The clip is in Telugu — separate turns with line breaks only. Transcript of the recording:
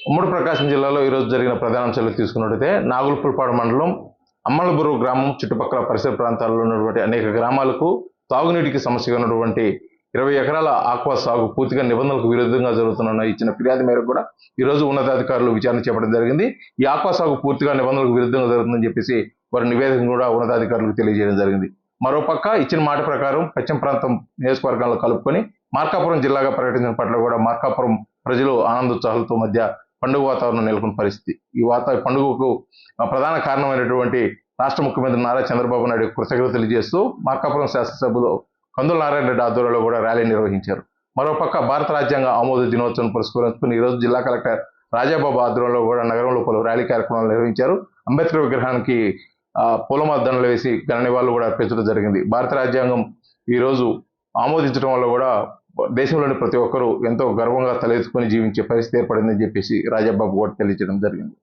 ఉమ్మడి ప్రకాశం జిల్లాలో ఈరోజు జరిగిన ప్రధాన అంశాలు తీసుకున్నట్టయితే నాగులపులపాడు మండలం అమ్మలబురు గ్రామం చుట్టుపక్కల పరిసర ప్రాంతాల్లో ఉన్నటువంటి అనేక గ్రామాలకు తాగునీటికి సమస్యగా ఉన్నటువంటి 20 ఎకరాల ఆక్వా సాగు పూర్తిగా నిబంధనలకు విరుద్ధంగా జరుగుతున్న ఇచ్చిన ఫిర్యాదు మేరకు కూడా ఈరోజు ఉన్నతాధికారులు విచారణ చేపట్టడం జరిగింది. ఈ ఆక్వా సాగు పూర్తిగా నిబంధనలకు విరుద్ధంగా జరుగుతుందని చెప్పేసి వారి నివేదికను కూడా ఉన్నతాధికారులకు తెలియజేయడం జరిగింది. మరోపక్క ఇచ్చిన మాట ప్రకారం పశ్చిమ ప్రాంతం నియోజకవర్గాలను కలుపుకొని మార్కాపురం జిల్లాగా ప్రకటించిన పట్ల కూడా మార్కాపురం ప్రజలు ఆనందోత్సాహాలతో మధ్య పండుగ వాతావరణం నెలకొన్న పరిస్థితి. ఈ పండుగకు ప్రధాన కారణమైనటువంటి రాష్ట్ర ముఖ్యమంత్రి నారా చంద్రబాబు నాయుడు కృతజ్ఞతలు తెలియజేస్తూ మార్కాపురం శాసనసభ్యులు కందుల నారాయణ రెడ్డి ఆధ్వర్యంలో కూడా ర్యాలీ నిర్వహించారు. మరోపక్క భారత రాజ్యాంగ ఆమోద దినోత్సవం పురస్కరించుకుని ఈరోజు జిల్లా కలెక్టర్ రాజాబాబు ఆధ్వర్యంలో కూడా నగరంలో పలు ర్యాలీ కార్యక్రమాలు నిర్వహించారు. అంబేద్కర్ విగ్రహానికి పూలమాల దండలు వేసి ఘన నివాళులు కూడా అర్పించడం జరిగింది. భారత రాజ్యాంగం ఈరోజు ఆమోదించడం వల్ల కూడా దేశంలోని ప్రతి ఒక్కరూ ఎంతో గర్వంగా తలెత్తుకొని జీవించే పరిస్థితి ఏర్పడిందని చెప్పేసి రాజాబాబు కూడా తెలియజేయడం జరిగింది.